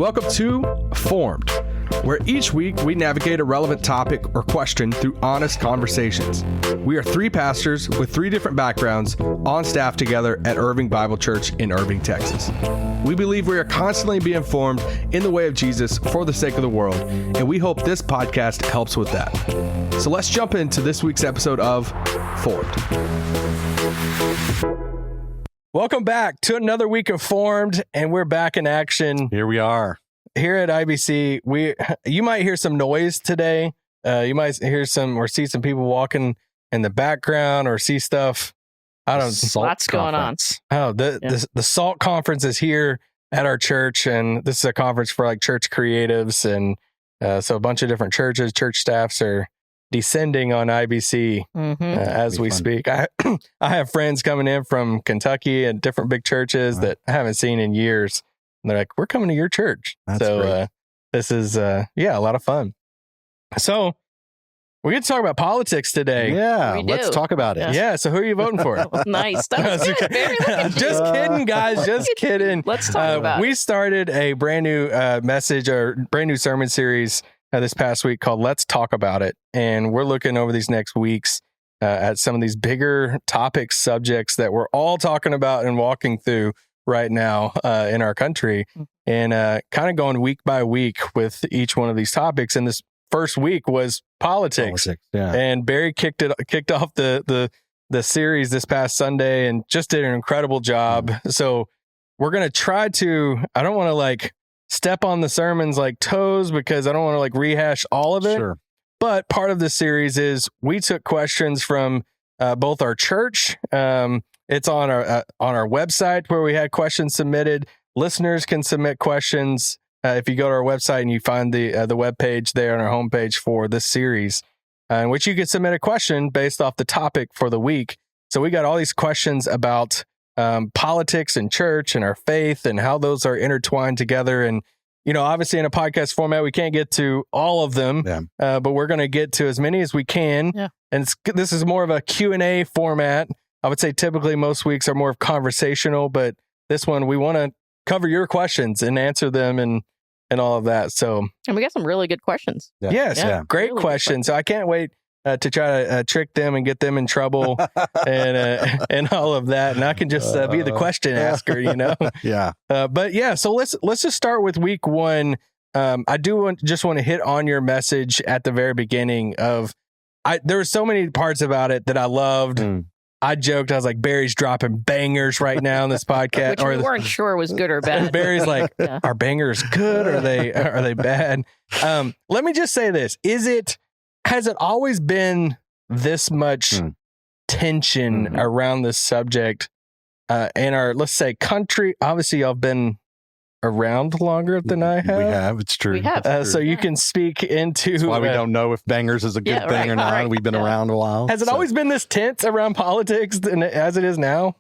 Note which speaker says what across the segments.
Speaker 1: Welcome to Formed, where each week we navigate a relevant topic or question through honest conversations. We are three pastors with three different backgrounds on staff together at Irving Bible Church in Irving, Texas. We believe we are constantly being formed in the way of Jesus for the sake of the world, and we hope this podcast helps with that. So let's jump into this week's episode of Formed. Welcome back to another week of Formed, and we're back in action.
Speaker 2: Here we are.
Speaker 1: Here at IBC, you might hear some noise today. You might hear some or see some people walking in the background or see stuff. I don't know.
Speaker 3: Lots going on.
Speaker 1: Oh, the SALT conference is here at our church, and this is a conference for like church creatives, and so a bunch of different churches, church staffs are descending on IBC as we speak. I have friends coming in from Kentucky and different big churches that I haven't seen in years. And they're like, we're coming to your church.
Speaker 2: That's great.
Speaker 1: This is, a lot of fun. So we get to talk about politics today.
Speaker 2: Yeah, let's talk about it.
Speaker 1: Yeah, so who are you voting for?
Speaker 3: Nice. That was good. Very good.
Speaker 1: Just kidding, guys. Just kidding.
Speaker 3: Let's talk about it.
Speaker 1: We started a brand new message or brand new sermon series this past week called Let's Talk About It. And we're looking over these next weeks at some of these bigger topics, subjects that we're all talking about and walking through right now in our country, and kind of going week by week with each one of these topics. And this first week was politics. And Barry kicked off the series this past Sunday and just did an incredible job. So we're going to try to, I don't want to like step on the sermon's like toes because I don't want to like rehash all of it.
Speaker 2: Sure.
Speaker 1: But part of the series is we took questions from both our church. It's on our website where we had questions submitted. Listeners can submit questions if you go to our website and you find the web page there on our homepage for this series, in which you can submit a question based off the topic for the week. So we got all these questions about politics and church and our faith and how those are intertwined together. And, obviously in a podcast format, we can't get to all of them, but we're going to get to as many as we can. Yeah. And this is more of a Q&A format. I would say typically most weeks are more conversational, but this one we want to cover your questions and answer them and all of that. So,
Speaker 3: and we got some really good questions.
Speaker 1: Great really questions. So I can't wait to try to trick them and get them in trouble and all of that. And I can just be the question asker, So let's just start with week one. I do just want to hit on your message at the very beginning there were so many parts about it that I loved. I joked, I was like, Barry's dropping bangers right now in this podcast.
Speaker 3: Which we weren't sure was good or bad.
Speaker 1: Barry's like, are bangers good? Or are they bad? Let me just say this. Has it always been this much tension around this subject in our, let's say, country? Obviously, y'all have been around longer than I have.
Speaker 2: We have. It's true.
Speaker 3: We have.
Speaker 1: So you can speak into...
Speaker 2: That's why we don't know if bangers is a good thing or not. Right. We've been around a while.
Speaker 1: Has it always been this tense around politics as it is now?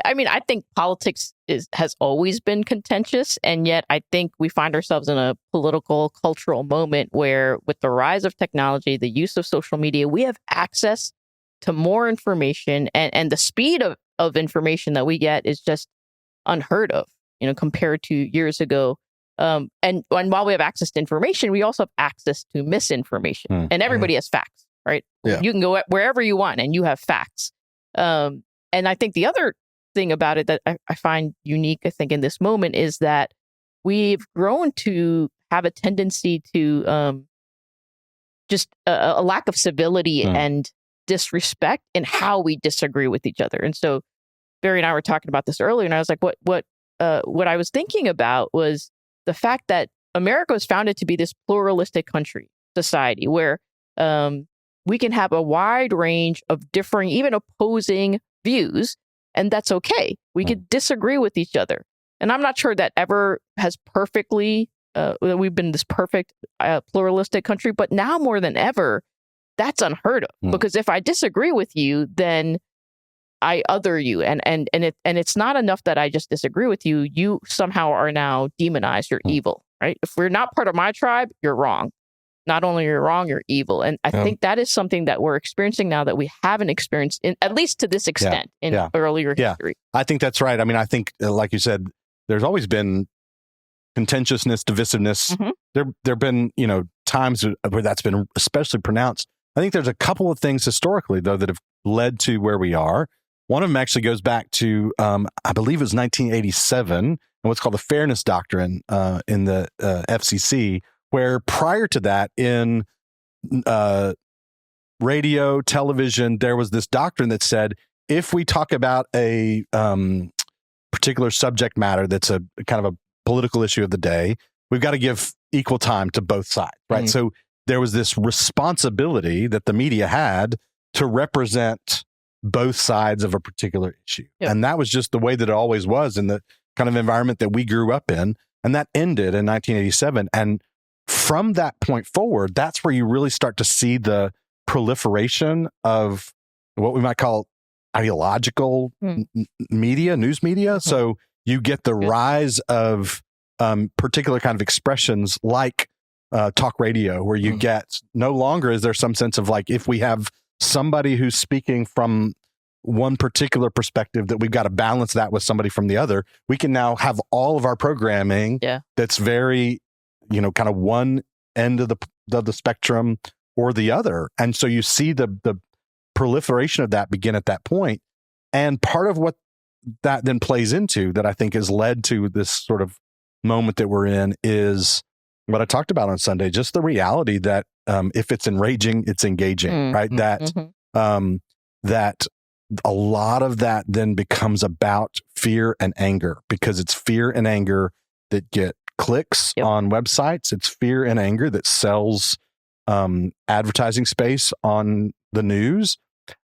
Speaker 3: I mean, I think politics has always been contentious, and yet I think we find ourselves in a political, cultural moment where with the rise of technology, the use of social media, we have access to more information, and the speed of information that we get is just unheard of, compared to years ago. And while we have access to information, we also have access to misinformation, and everybody has facts, right? Yeah. You can go wherever you want and you have facts. And I think the other thing about it that I find unique, I think, in this moment is that we've grown to have a tendency to just a lack of civility and disrespect in how we disagree with each other. And so Barry and I were talking about this earlier, and I was like, what I was thinking about was the fact that America was founded to be this pluralistic society where we can have a wide range of differing, even opposing views, and that's okay. We could disagree with each other. And I'm not sure that ever has perfectly, we've been this perfect pluralistic country, but now more than ever, that's unheard of. Because if I disagree with you, then I other you, and it's not enough that I just disagree with you. You somehow are now demonized. You're evil, right? If we're not part of my tribe, you're wrong. Not only you're wrong, you're evil. And I think that is something that we're experiencing now that we haven't experienced, at least to this extent, in earlier history.
Speaker 2: I think that's right. I mean, I think, like you said, there's always been contentiousness, divisiveness. There have been, times where that's been especially pronounced. I think there's a couple of things historically, though, that have led to where we are. One of them actually goes back to, I believe it was 1987, and what's called the Fairness Doctrine in the FCC, where prior to that, in radio, television, there was this doctrine that said, if we talk about a particular subject matter that's a kind of a political issue of the day, we've got to give equal time to both sides, right? So there was this responsibility that the media had to represent both sides of a particular issue. And that was just the way that it always was in the kind of environment that we grew up in. And that ended in 1987. And from that point forward, that's where you really start to see the proliferation of what we might call ideological media, news media. So you get the rise of particular kind of expressions like talk radio, where you get, no longer is there some sense of like, if we have somebody who's speaking from one particular perspective, that we've got to balance that with somebody from the other. We can now have all of our programming that's very, kind of one end of the spectrum or the other. And so you see the proliferation of that begin at that point. And part of what that then plays into, that I think has led to this sort of moment that we're in, is what I talked about on Sunday, just the reality that if it's enraging, it's engaging, right? That a lot of that then becomes about fear and anger, because it's fear and anger that get clicks on websites. It's fear and anger that sells advertising space on the news.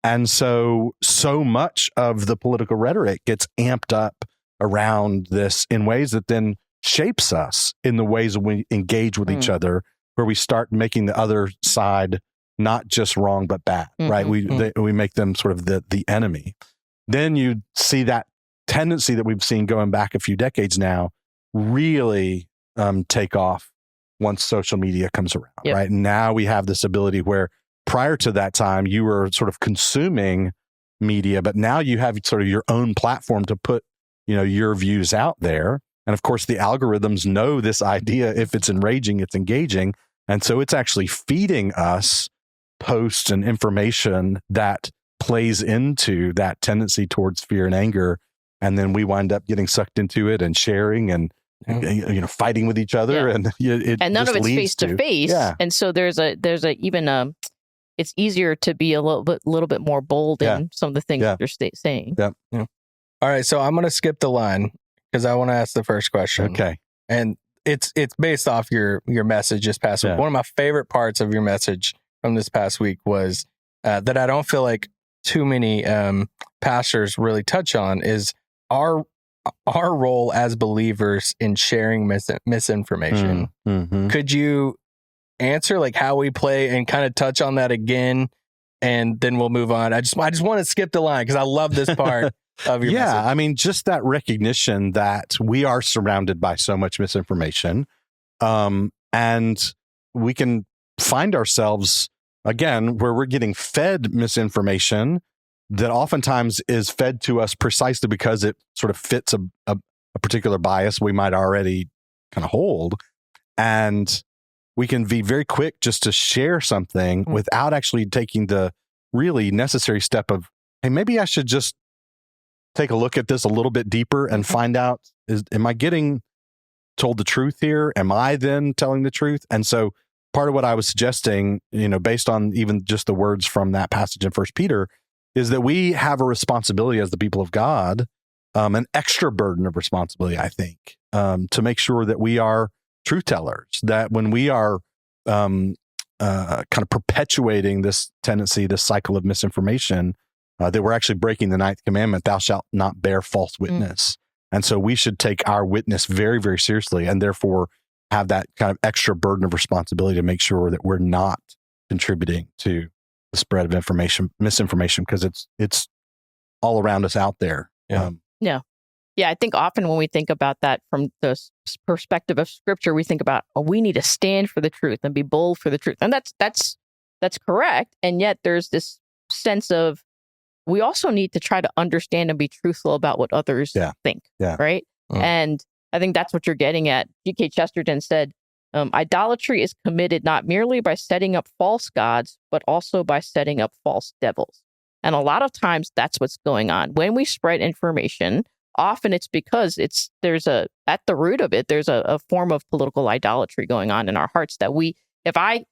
Speaker 2: And so much of the political rhetoric gets amped up around this in ways that then shapes us in the ways we engage with each other, where we start making the other side not just wrong, but bad, right? We make them sort of the enemy. Then you see that tendency that we've seen going back a few decades now really take off once social media comes around, right? And now we have this ability where prior to that time, you were sort of consuming media, but now you have sort of your own platform to put, your views out there. And of course, the algorithms know this idea. If it's enraging, it's engaging. And so it's actually feeding us posts and information that plays into that tendency towards fear and anger. And then we wind up getting sucked into it and sharing and, fighting with each other. And
Speaker 3: and none of it's face to face. And so there's even it's easier to be a little bit more bold in some of the things that you're saying.
Speaker 1: All right. So I'm going to skip the line, because I want to ask the first question.
Speaker 2: Okay.
Speaker 1: And it's based off your message this past week. One of my favorite parts of your message from this past week was that I don't feel like too many pastors really touch on, is our role as believers in sharing misinformation. Could you answer like how we play and kind of touch on that again, and then we'll move on? I just want to skip the line because I love this part of your message.
Speaker 2: I mean, just that recognition that we are surrounded by so much misinformation, and we can find ourselves again where we're getting fed misinformation that oftentimes is fed to us precisely because it sort of fits a particular bias we might already kind of hold. And we can be very quick just to share something without actually taking the really necessary step of, hey, maybe I should just take a look at this a little bit deeper and find out, am I getting told the truth here? Am I then telling the truth? And so part of what I was suggesting, based on even just the words from that passage in 1 Peter, is that we have a responsibility as the people of God, an extra burden of responsibility, I think, to make sure that we are truth tellers, that when we are kind of perpetuating this tendency, this cycle of misinformation, that we're actually breaking the 9th commandment, thou shalt not bear false witness. And so we should take our witness very, very seriously, and therefore have that kind of extra burden of responsibility to make sure that we're not contributing to the spread of misinformation, because it's all around us out there.
Speaker 3: I think often when we think about that from the perspective of Scripture, we think about, we need to stand for the truth and be bold for the truth, and that's correct. And yet there's this sense of, we also need to try to understand and be truthful about what others think, right? And I think that's what you're getting at. G.K. Chesterton said, idolatry is committed not merely by setting up false gods, but also by setting up false devils. And a lot of times that's what's going on. When we spread information, often it's because at the root of it, there's a form of political idolatry going on in our hearts that if I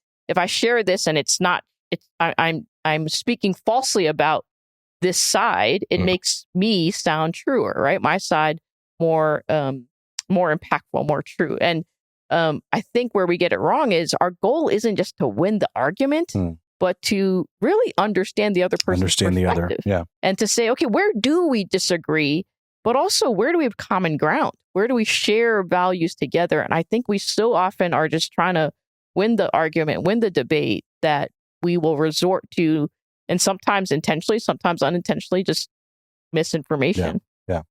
Speaker 3: share this and I'm speaking falsely about this side, it makes me sound truer, right? My side more impactful, more true. And I think where we get it wrong is our goal isn't just to win the argument, but to really understand the other person's perspective. And to say, okay, where do we disagree? But also, where do we have common ground? Where do we share values together? And I think we so often are just trying to win the argument, win the debate, that we will resort to, and sometimes intentionally, sometimes unintentionally, just misinformation.
Speaker 1: Kind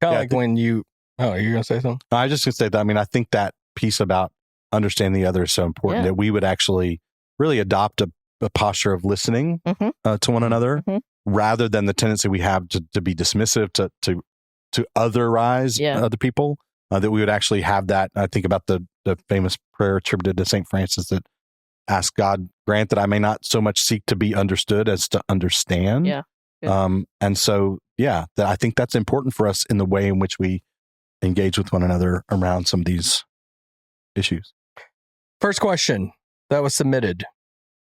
Speaker 1: of like when you're going to say something?
Speaker 2: No, I was just going to say that. I mean, I think that piece about understanding the other is so important that we would actually really adopt a posture of listening to one another rather than the tendency we have to be dismissive, to otherize other people, that we would actually have that. I think about the famous prayer attributed to St. Francis that asks God, grant that I may not so much seek to be understood as to understand. And so, that I think that's important for us in the way in which we engage with one another around some of these issues.
Speaker 1: First question that was submitted.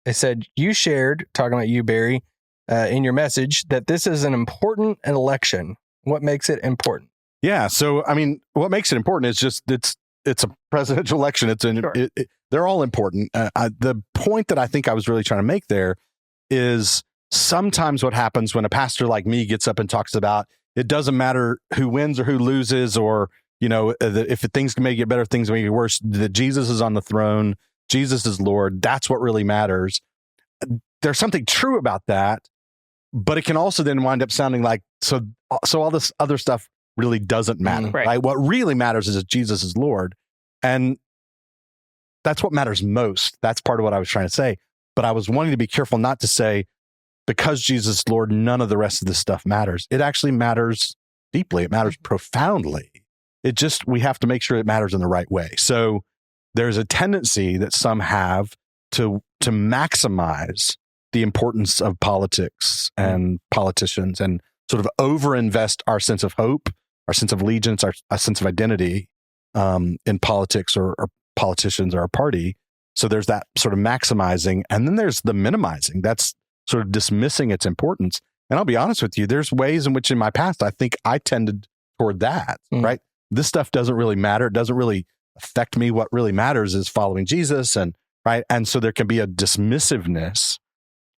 Speaker 1: They said, you shared, talking about you, Barry, in your message, that this is an important election. What makes it important?
Speaker 2: Yeah. So, I mean, what makes it important is just it's a presidential election. They're all important. The point that I think I was really trying to make there is sometimes what happens when a pastor like me gets up and talks about it doesn't matter who wins or who loses, or, if things may get better, things may get worse, that Jesus is on the throne, Jesus is Lord. That's what really matters. There's something true about that, but it can also then wind up sounding like, so all this other stuff really doesn't matter, right? What really matters is that Jesus is Lord. And that's what matters most. That's part of what I was trying to say. But I was wanting to be careful not to say, because Jesus is Lord, none of the rest of this stuff matters. It actually matters deeply. It matters profoundly. We have to make sure it matters in the right way. So there's a tendency that some have to maximize the importance of politics and politicians and sort of overinvest our sense of hope, our sense of allegiance, our sense of identity in politics or politicians or a party. So there's that sort of maximizing. And then there's the minimizing. That's sort of dismissing its importance. And I'll be honest with you, there's ways in which in my past, I think I tended toward that, right? This stuff doesn't really matter. It doesn't really affect me. What really matters is following Jesus, and right. And so there can be a dismissiveness.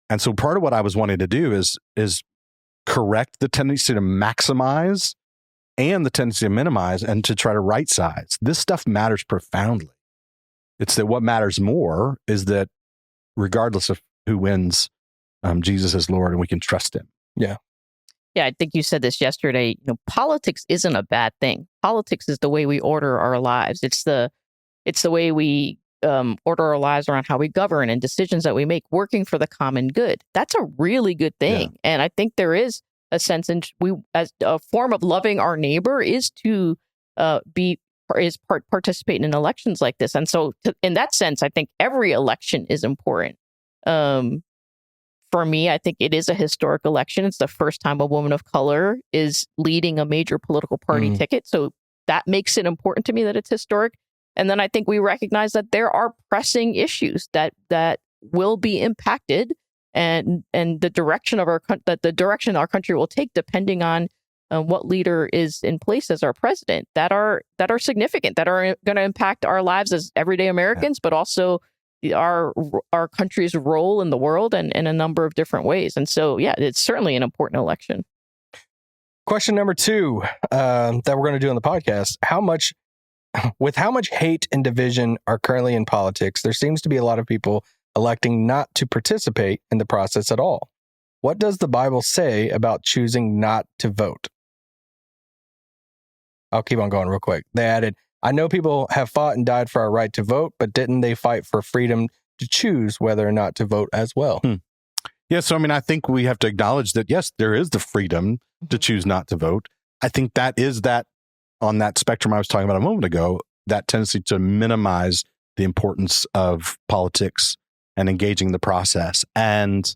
Speaker 2: And so part of what I was wanting to do is correct the tendency to maximize and the tendency to minimize and to try to right size. This stuff matters profoundly. It's that what matters more is that regardless of who wins, Jesus is Lord and we can trust him.
Speaker 1: Yeah.
Speaker 3: Yeah, I think you said this yesterday. Politics isn't a bad thing. Politics is the way we order our lives. It's the way we order our lives around how we govern and decisions that we make, working for the common good. That's a really good thing. Yeah. And I think there is a sense in as a form of loving our neighbor is to participate in elections like this. And so in that sense, I think every election is important. For me, I think it is a historic election. It's the first time a woman of color is leading a major political party ticket. So that makes it important to me that it's historic. And then I think we recognize that there are pressing issues that will be impacted, and the direction of our country will take depending on what leader is in place as our president that are significant, that are going to impact our lives as everyday Americans, but also our country's role in the world and in a number of different ways. And so, it's certainly an important election.
Speaker 1: Question number 2 that we're going to do on the podcast: how much hate and division are currently in politics, there seems to be a lot of people electing not to participate in the process at all. What does the Bible say about choosing not to vote? I'll keep on going real quick. They added, I know people have fought and died for our right to vote, but didn't they fight for freedom to choose whether or not to vote as well?
Speaker 2: Yeah, so I mean, I think we have to acknowledge that, yes, there is the freedom to choose not to vote. I think that is that on that spectrum I was talking about a moment ago, that tendency to minimize the importance of politics and engaging the process. And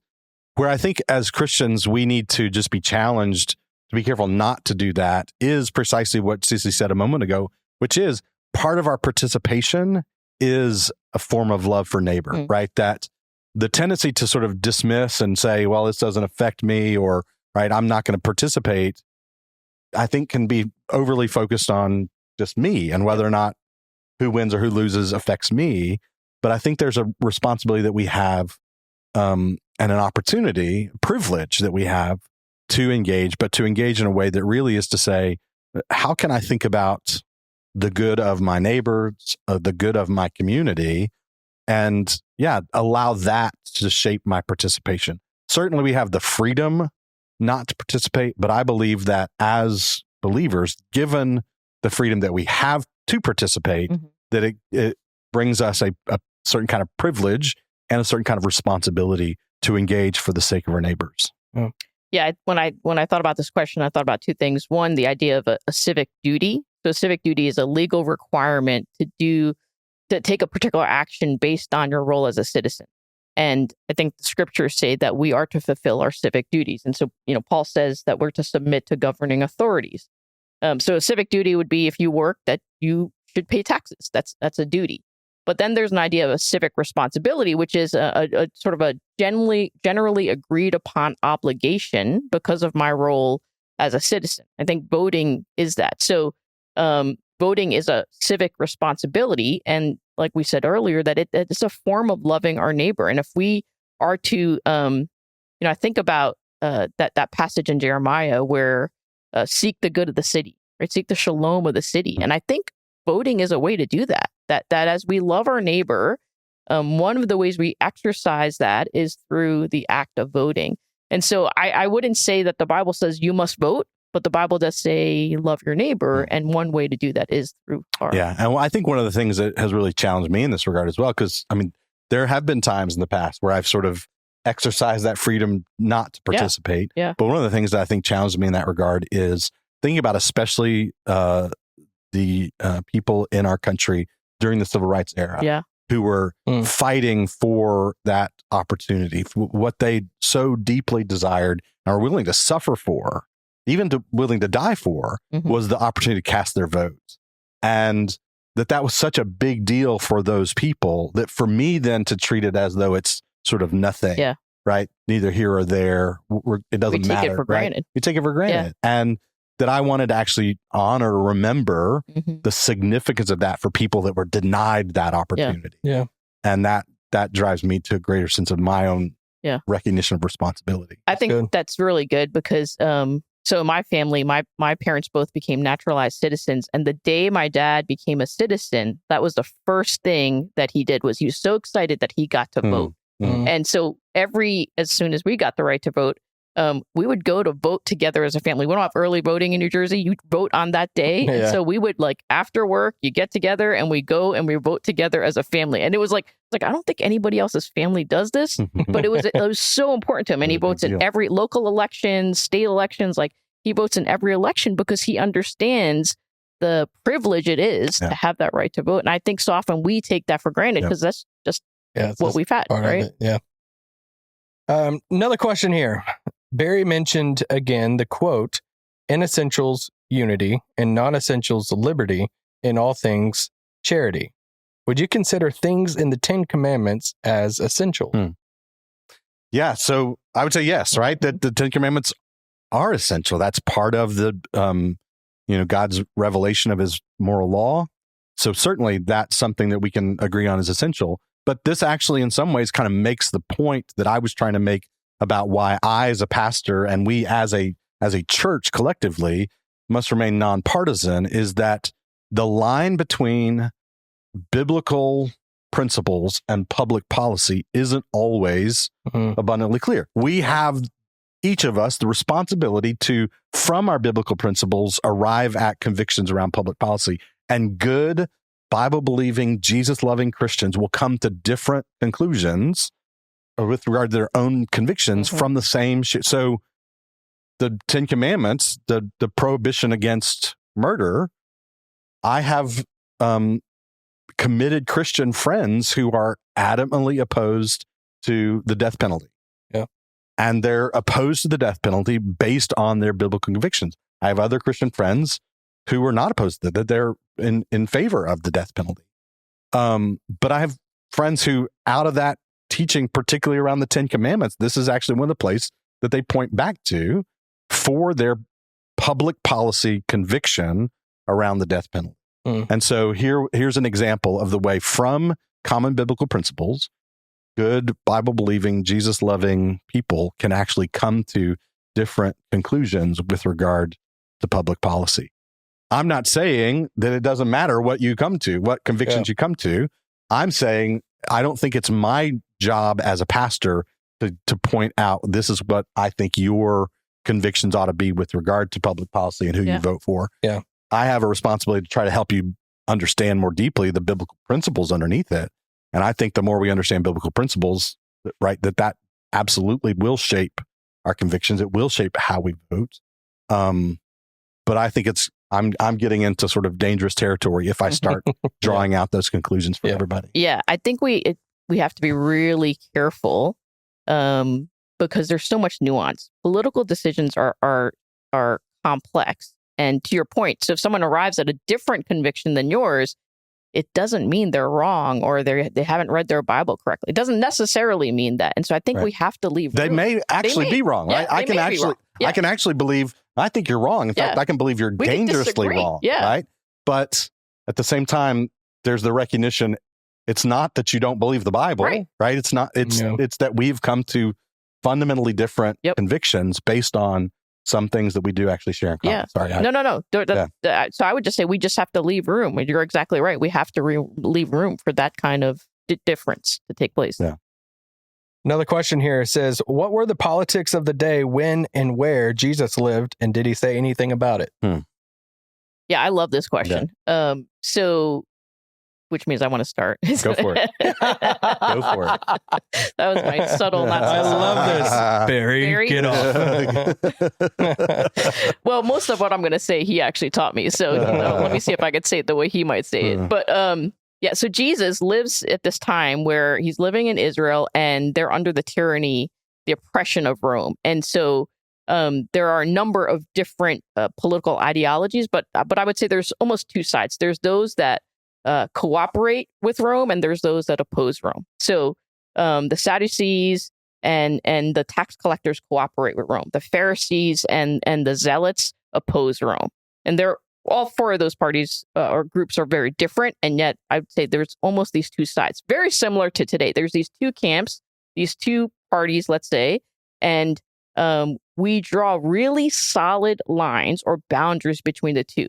Speaker 2: where I think as Christians, we need to just be challenged to be careful not to do that is precisely what Sissy said a moment ago, which is part of our participation is a form of love for neighbor, right? That the tendency to sort of dismiss and say, well, this doesn't affect me, or, right, I'm not going to participate, I think can be overly focused on just me and whether or not who wins or who loses affects me. But I think there's a responsibility that we have and an opportunity, privilege that we have to engage, but to engage in a way that really is to say, how can I think about the good of my neighbors, the good of my community, and allow that to shape my participation. Certainly we have the freedom not to participate, but I believe that as believers, given the freedom that we have to participate, that it brings us a certain kind of privilege and a certain kind of responsibility to engage for the sake of our neighbors.
Speaker 3: Yeah, when I thought about this question, I thought about two things. One, the idea of a civic duty. So civic duty is a legal requirement to take a particular action based on your role as a citizen. And I think the scriptures say that we are to fulfill our civic duties. And so, Paul says that we're to submit to governing authorities. So a civic duty would be if you work, that you should pay taxes. That's a duty. But then there's an idea of a civic responsibility, which is a sort of a generally agreed upon obligation because of my role as a citizen. I think voting is that. So voting is a civic responsibility. And like we said earlier, that it's a form of loving our neighbor. And if we are to, I think about that passage in Jeremiah where seek the good of the city, right? Seek the shalom of the city. And I think voting is a way to do that. That as we love our neighbor, one of the ways we exercise that is through the act of voting. And so I wouldn't say that the Bible says you must vote, but the Bible does say love your neighbor. And one way to do that is through our...
Speaker 2: Yeah. And I think one of the things that has really challenged me in this regard as well, because there have been times in the past where I've sort of exercised that freedom not to participate.
Speaker 3: Yeah.
Speaker 2: But one of the things that I think challenged me in that regard is thinking about especially the people in our country during the civil rights era who were fighting for that opportunity, for what they so deeply desired and were willing to suffer for, even willing to die for, was the opportunity to cast their votes. And that was such a big deal for those people that for me then to treat it as though it's sort of nothing, right? Neither here or there. It doesn't matter. We take it for granted. We take it for granted. And that I wanted to actually honor, remember the significance of that for people that were denied that opportunity. Yeah. And that drives me to a greater sense of my own recognition of responsibility.
Speaker 3: I think that's really good because so my family, my parents both became naturalized citizens. And the day my dad became a citizen, that was the first thing that he did. Was he was so excited that he got to vote. And so as soon as we got the right to vote, we would go to vote together as a family. We don't have early voting in New Jersey. You vote on that day. And so we would after work, you get together and we go and we vote together as a family. And it was like, I don't think anybody else's family does this, but it was so important to him. And he votes in every local election, state elections. He votes in every election because he understands the privilege it is to have that right to vote. And I think so often we take that for granted because that's just what we've had, right?
Speaker 1: Yeah. Another question here. Barry mentioned again the quote, in essentials, unity, in non-essentials, liberty, in all things, charity. Would you consider things in the 10 Commandments as essential?
Speaker 2: Yeah, so I would say yes, right? That the 10 Commandments are essential. That's part of the, God's revelation of his moral law. So certainly that's something that we can agree on is essential. But this actually in some ways kind of makes the point that I was trying to make about why I as a pastor and we as a church collectively must remain nonpartisan, is that the line between biblical principles and public policy isn't always abundantly clear. We have, each of us, the responsibility to, from our biblical principles, arrive at convictions around public policy. And good, Bible-believing, Jesus-loving Christians will come to different conclusions with regard to their own convictions from the same shit. So the 10 Commandments, the prohibition against murder, I have committed Christian friends who are adamantly opposed to the death penalty.
Speaker 1: Yeah.
Speaker 2: And they're opposed to the death penalty based on their biblical convictions. I have other Christian friends who are not opposed to it, that they're in favor of the death penalty. But I have friends who, out of that teaching, particularly around the 10 Commandments, this is actually one of the places that they point back to for their public policy conviction around the death penalty. And so here's an example of the way from common biblical principles, good Bible-believing, Jesus-loving people can actually come to different conclusions with regard to public policy. I'm not saying that it doesn't matter what you come to, what convictions you come to. I'm saying I don't think it's my job as a pastor to point out this is what I think your convictions ought to be with regard to public policy and who you vote for.
Speaker 1: Yeah.
Speaker 2: I have a responsibility to try to help you understand more deeply the biblical principles underneath it. And I think the more we understand biblical principles, right, that absolutely will shape our convictions. It will shape how we vote. But I think I'm getting into sort of dangerous territory if I start drawing out those conclusions for everybody.
Speaker 3: Yeah, I think we have to be really careful because there's so much nuance. Political decisions are complex. And to your point, so if someone arrives at a different conviction than yours, it doesn't mean they're wrong or they haven't read their Bible correctly. It doesn't necessarily mean that. And so I think we have to leave room.
Speaker 2: They may actually be wrong, right? I can actually believe, I think you're wrong. In fact, I can believe you're dangerously wrong, right? But at the same time, there's the recognition it's not that you don't believe the Bible, right? It's not, it's that we've come to fundamentally different convictions based on some things that we do actually share in common.
Speaker 3: Yeah.
Speaker 2: Sorry.
Speaker 3: No. So I would just say we just have to leave room. You're exactly right. We have to leave room for that kind of difference to take place.
Speaker 2: Yeah.
Speaker 1: Another question here says, what were the politics of the day when and where Jesus lived, and did he say anything about it?
Speaker 3: Yeah, I love this question. So, which means I want to start.
Speaker 2: Go for it. Go for it.
Speaker 3: That was my subtle, not so
Speaker 1: I love this. Barry, get off.
Speaker 3: Well, most of what I'm going to say, he actually taught me. So let me see if I could say it the way he might say it. But so Jesus lives at this time where he's living in Israel and they're under the tyranny, the oppression of Rome. And so there are a number of different political ideologies, but I would say there's almost two sides. There's those that cooperate with Rome, and there's those that oppose Rome. So the Sadducees and the tax collectors cooperate with Rome. The Pharisees and the Zealots oppose Rome. And they're all four of those parties or groups are very different, and yet I would say there's almost these two sides, very similar to today. There's these two camps, these two parties, let's say, and we draw really solid lines or boundaries between the two.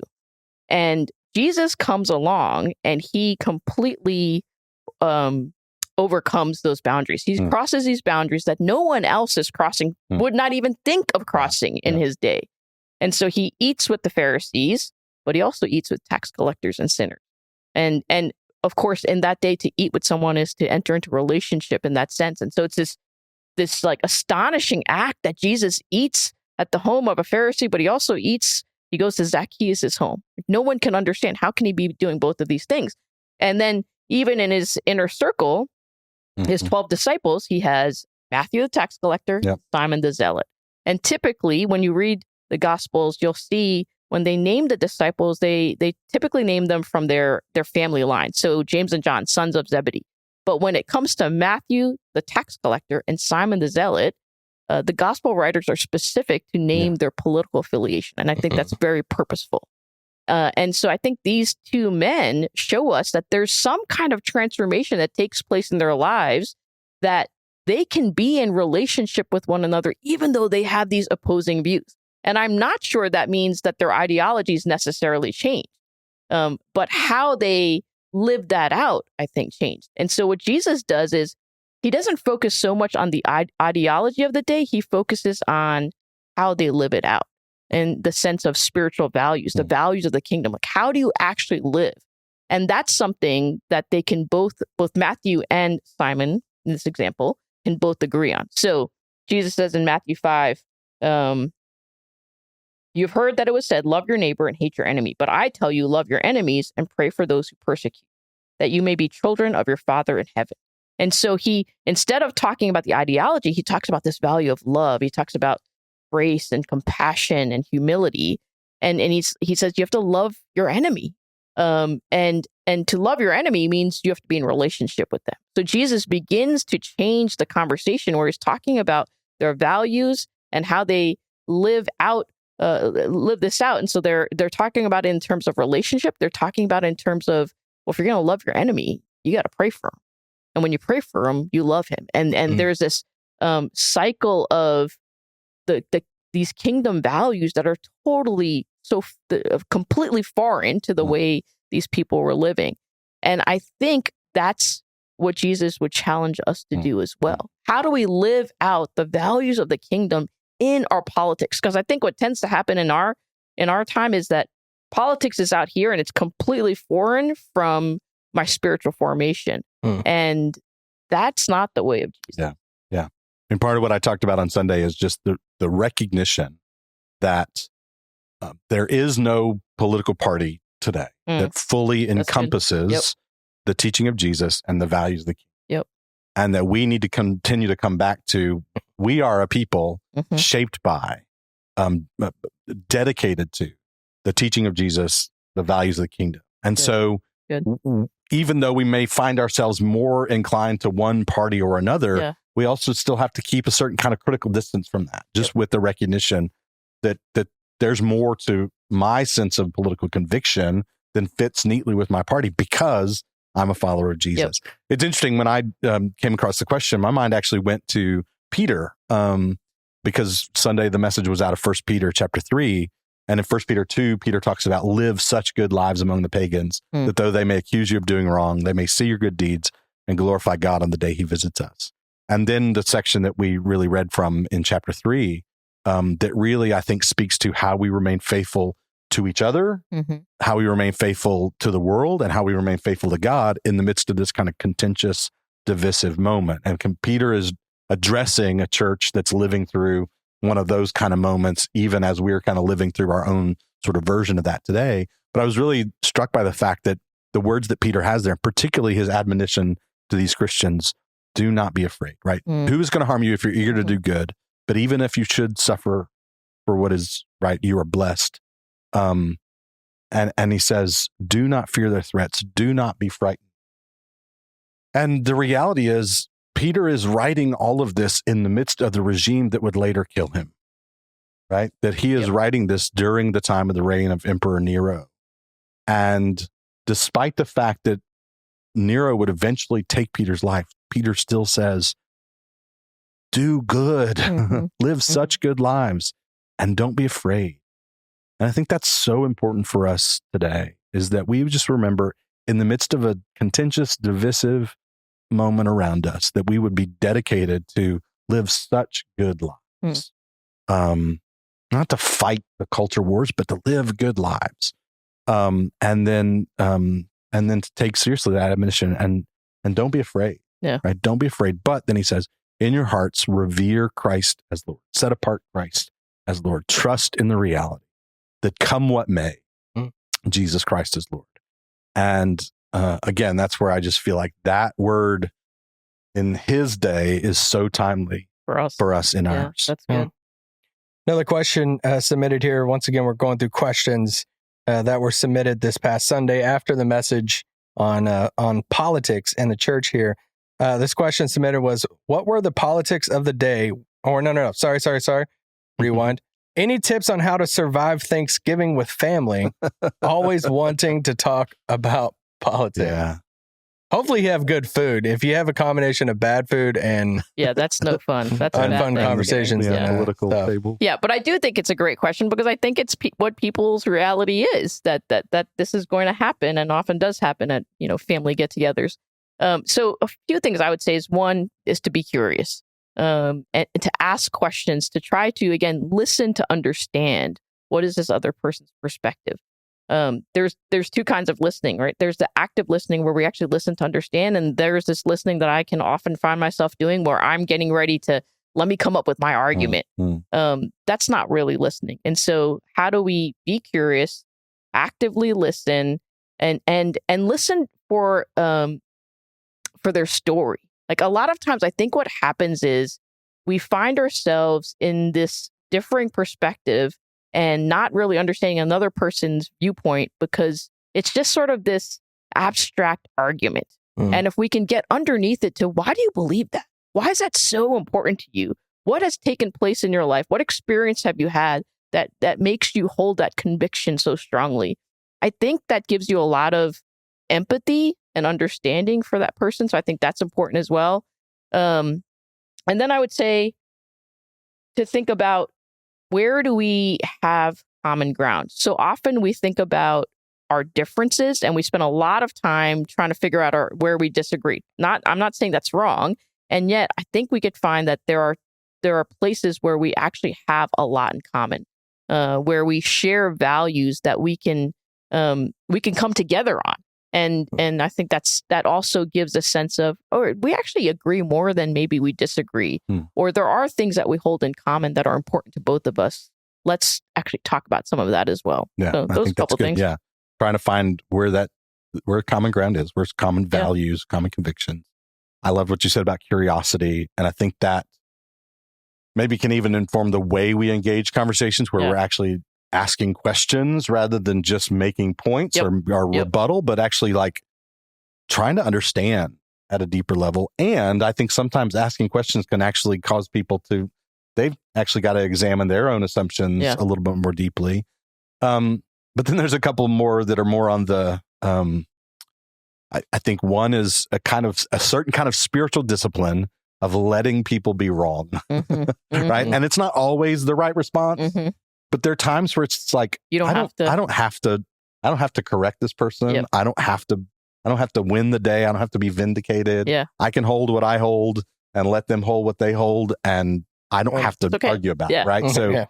Speaker 3: And Jesus comes along and he completely overcomes those boundaries. He crosses these boundaries that no one else is crossing, would not even think of crossing in his day. And so he eats with the Pharisees, but he also eats with tax collectors and sinners. And of course, in that day, to eat with someone is to enter into relationship in that sense. And so it's this like astonishing act that Jesus eats at the home of a Pharisee, but he also eats. He goes to Zacchaeus' home. No one can understand how can he be doing both of these things. And then even in his inner circle, his 12 disciples, he has Matthew the tax collector, Simon the zealot. And typically when you read the Gospels, you'll see when they name the disciples, they typically name them from their family line. So James and John, sons of Zebedee. But when it comes to Matthew the tax collector and Simon the zealot, the gospel writers are specific to name their political affiliation. And I think that's very purposeful. And so I think these two men show us that there's some kind of transformation that takes place in their lives, that they can be in relationship with one another, even though they have these opposing views. And I'm not sure that means that their ideologies necessarily change. But how they live that out, I think, changed. And so what Jesus does is, he doesn't focus so much on the ideology of the day. He focuses on how they live it out and the sense of spiritual values, the values of the kingdom. Like, how do you actually live? And that's something that they can both Matthew and Simon, in this example, can both agree on. So Jesus says in Matthew 5, You've heard that it was said, love your neighbor and hate your enemy. But I tell you, love your enemies and pray for those who persecute, that you may be children of your Father in heaven. And so he, instead of talking about the ideology, he talks about this value of love. He talks about grace and compassion and humility. And he says you have to love your enemy. And to love your enemy means you have to be in relationship with them. So Jesus begins to change the conversation where he's talking about their values and how they live this out. And so they're talking about it in terms of relationship. They're talking about it in terms of, well, if you're going to love your enemy, you got to pray for him. And when you pray for him, you love him. And there's this cycle of these kingdom values that are totally completely foreign to the way these people were living. And I think that's what Jesus would challenge us to do as well. How do we live out the values of the kingdom in our politics? Because I think what tends to happen in our time is that politics is out here and it's completely foreign from my spiritual formation. And that's not the way of Jesus.
Speaker 2: Yeah. And part of what I talked about on Sunday is just the recognition that there is no political party today that fully encompasses the teaching of Jesus and the values of the kingdom.
Speaker 3: Yep.
Speaker 2: And that we need to continue to come back to, we are a people shaped by, dedicated to the teaching of Jesus, the values of the kingdom. And so even though we may find ourselves more inclined to one party or another, we also still have to keep a certain kind of critical distance from that, just with the recognition that there's more to my sense of political conviction than fits neatly with my party because I'm a follower of Jesus. It's interesting, when I came across the question, my mind actually went to Peter, because Sunday the message was out of 1 Peter chapter 3. And in 1 Peter 2, Peter talks about live such good lives among the pagans that though they may accuse you of doing wrong, they may see your good deeds and glorify God on the day he visits us. And then the section that we really read from in chapter 3, that really, I think, speaks to how we remain faithful to each other, how we remain faithful to the world, and how we remain faithful to God in the midst of this kind of contentious, divisive moment. And Peter is addressing a church that's living through one of those kind of moments, even as we're kind of living through our own sort of version of that today. But I was really struck by the fact that the words that Peter has there, particularly his admonition to these Christians, do not be afraid, right? Who is going to harm you if you're eager to do good? But even if you should suffer for what is right, you are blessed. And he says, do not fear their threats. Do not be frightened. And the reality is, Peter is writing all of this in the midst of the regime that would later kill him, right? That he is writing this during the time of the reign of Emperor Nero. And despite the fact that Nero would eventually take Peter's life, Peter still says, do good, live such good lives, and don't be afraid. And I think that's so important for us today, is that we just remember, in the midst of a contentious, divisive moment around us, that we would be dedicated to live such good lives. Not to fight the culture wars, but to live good lives. And then to take seriously that admonition and don't be afraid. Right? Don't be afraid. But then he says, in your hearts, revere Christ as Lord. Set apart Christ as Lord. Trust in the reality that come what may, Jesus Christ is Lord. And again, that's where I just feel like that word in his day is so timely for us in ours.
Speaker 3: That's good.
Speaker 1: Another question submitted here. Once again, we're going through questions that were submitted this past Sunday after the message on politics in the church here. This question submitted was, what were the politics of the day? Or no. Sorry. Rewind. Any tips on how to survive Thanksgiving with family? Always wanting to talk about politics.
Speaker 2: Yeah.
Speaker 1: Hopefully you have good food. If you have a combination of bad food and
Speaker 3: that's no fun. That's
Speaker 1: unfun conversations.
Speaker 2: Political table.
Speaker 3: Yeah, but I do think it's a great question, because I think it's what people's reality is, that this is going to happen, and often does happen at family get-togethers. So a few things I would say is, one is to be curious, and to ask questions, to try to, again, listen to understand what is this other person's perspective. There's two kinds of listening, right? There's the active listening where we actually listen to understand, and there's this listening that I can often find myself doing where I'm getting ready to let me come up with my argument. That's not really listening. And so how do we be curious, actively listen, and listen for their story? Like a lot of times, I think what happens is we find ourselves in this differing perspective and not really understanding another person's viewpoint because it's just sort of this abstract argument. And if we can get underneath it to why do you believe that? Why is that so important to you? What has taken place in your life? What experience have you had that makes you hold that conviction so strongly? I think that gives you a lot of empathy and understanding for that person. So I think that's important as well. And then I would say to think about where do we have common ground? So often we think about our differences and we spend a lot of time trying to figure out where we disagree. I'm not saying that's wrong. And yet I think we could find that there are places where we actually have a lot in common, where we share values that we can come together on. And I think that also gives a sense of, we actually agree more than maybe we disagree, or there are things that we hold in common that are important to both of us. Let's actually talk about some of that as well.
Speaker 2: Yeah,
Speaker 3: so those couple things.
Speaker 2: Yeah, trying to find where common ground is, where's common values, common convictions. I love what you said about curiosity, and I think that maybe can even inform the way we engage conversations, where we're actually asking questions rather than just making points or rebuttal, but actually like trying to understand at a deeper level. And I think sometimes asking questions can actually cause people they've actually got to examine their own assumptions a little bit more deeply. But then there's a couple more that are more on the, I think one is a certain kind of spiritual discipline of letting people be wrong, right? And it's not always the right response. But there are times where it's like, I don't have to correct this person. I don't have to win the day. I don't have to be vindicated. I can hold what I hold and let them hold what they hold. And I don't have to argue about it. Right. So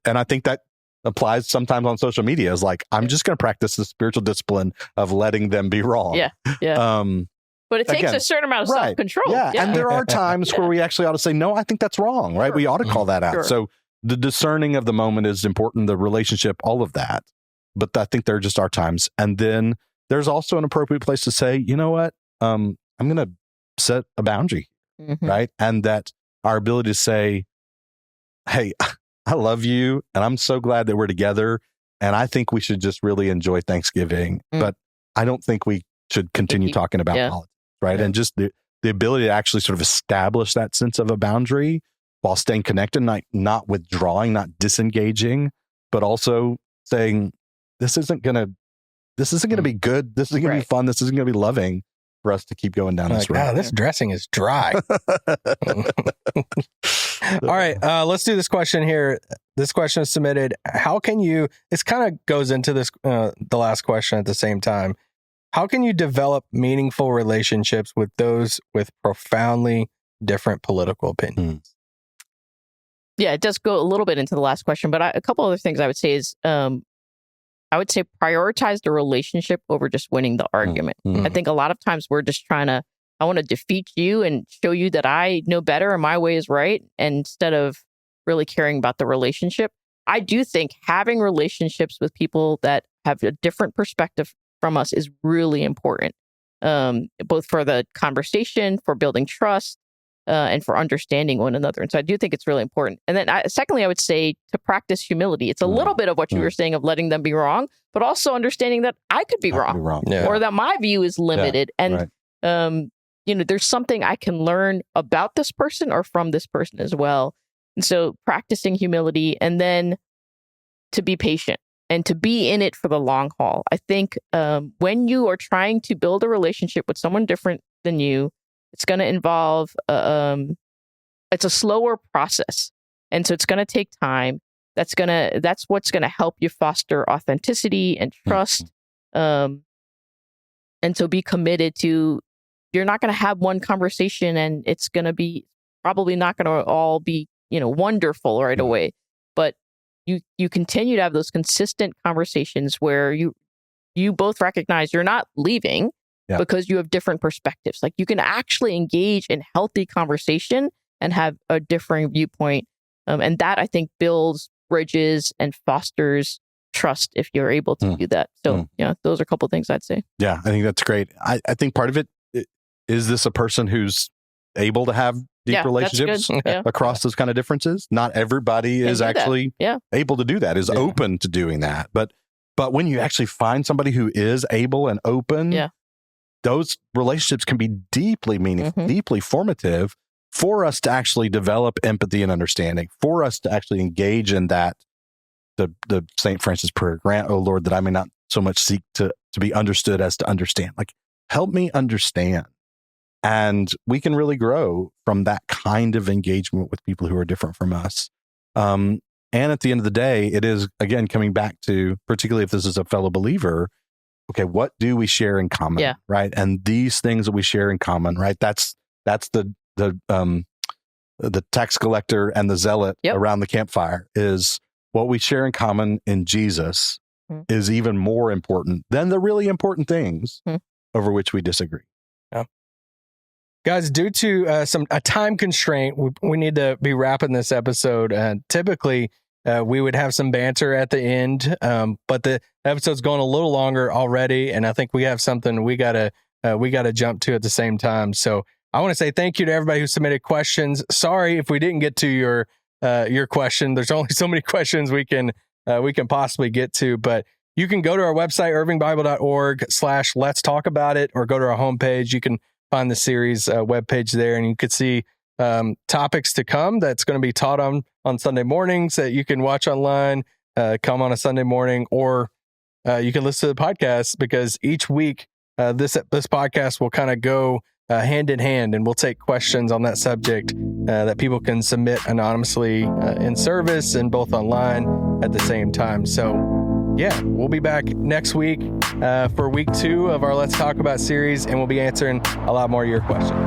Speaker 2: and I think that applies sometimes on social media is like, I'm just going to practice the spiritual discipline of letting them be wrong.
Speaker 3: But it takes a certain amount of self-control.
Speaker 2: And there are times where we actually ought to say, no, I think that's wrong. Right. We ought to call that out. So the discerning of the moment is important, the relationship, all of that. But I think there just are times. And then there's also an appropriate place to say, you know what, I'm going to set a boundary, right? And that our ability to say, hey, I love you, and I'm so glad that we're together, and I think we should just really enjoy Thanksgiving. But I don't think we should continue talking about politics, right? And just the ability to actually sort of establish that sense of a boundary while staying connected, not withdrawing, not disengaging, but also saying, this isn't going to be good. This isn't going to be fun. This isn't going to be loving for us to keep going down this road.
Speaker 1: Wow, this dressing is dry. All right, let's do this question here. This question is submitted. This kind of goes into this, the last question at the same time. How can you develop meaningful relationships with those with profoundly different political opinions?
Speaker 3: Yeah, it does go a little bit into the last question, but a couple other things I would say is, I would say prioritize the relationship over just winning the argument. I think a lot of times we're just I want to defeat you and show you that I know better and my way is right, instead of really caring about the relationship. I do think having relationships with people that have a different perspective from us is really important, both for the conversation, for building trust, and for understanding one another. And so I do think it's really important. And then secondly, I would say to practice humility. It's a little bit of what you were saying of letting them be wrong, but also understanding that I could be wrong. Or that my view is limited. And, there's something I can learn about this person or from this person as well. And so practicing humility, and then to be patient and to be in it for the long haul. I think when you are trying to build a relationship with someone different than you, it's going to involve, it's a slower process. And so it's going to take time. That's what's going to help you foster authenticity and trust. And so be committed to, you're not going to have one conversation and it's going to be probably not going to all be, wonderful right away. But you continue to have those consistent conversations where you both recognize you're not leaving because you have different perspectives. Like you can actually engage in healthy conversation and have a differing viewpoint. And that, I think, builds bridges and fosters trust if you're able to do that. So, those are a couple of things I'd say.
Speaker 2: Yeah, I think that's great. I think part of it, is this a person who's able to have deep relationships across those kind of differences? Not everybody is actually able to do that, is open to doing that. But when you actually find somebody who is able and open, those relationships can be deeply meaningful, deeply formative for us to actually develop empathy and understanding, for us to actually engage in that, the St. Francis prayer, grant, O Lord, that I may not so much seek to be understood as to understand. Like, help me understand. And we can really grow from that kind of engagement with people who are different from us. And at the end of the day, it is, again, coming back to, particularly if this is a fellow believer, okay, what do we share in common, right? And these things that we share in common, right? That's the tax collector and the zealot around the campfire, is what we share in common in Jesus is even more important than the really important things over which we disagree.
Speaker 1: Yeah. Guys, due to a time constraint, we need to be wrapping this episode. Typically, we would have some banter at the end, but the episode's going a little longer already, and I think we have something we gotta jump to at the same time. So I want to say thank you to everybody who submitted questions. Sorry if we didn't get to your question. There's only so many questions we can possibly get to, but you can go to our website, irvingbible.org/let's talk about it, or go to our homepage. You can find the series webpage there, and you could see topics to come that's going to be taught on Sunday mornings that you can watch online, come on a Sunday morning, or you can listen to the podcast, because each week this podcast will kind of go hand in hand, and we'll take questions on that subject that people can submit anonymously in service and both online at the same time. So yeah, we'll be back next week for week 2 of our Let's Talk About series, and we'll be answering a lot more of your questions.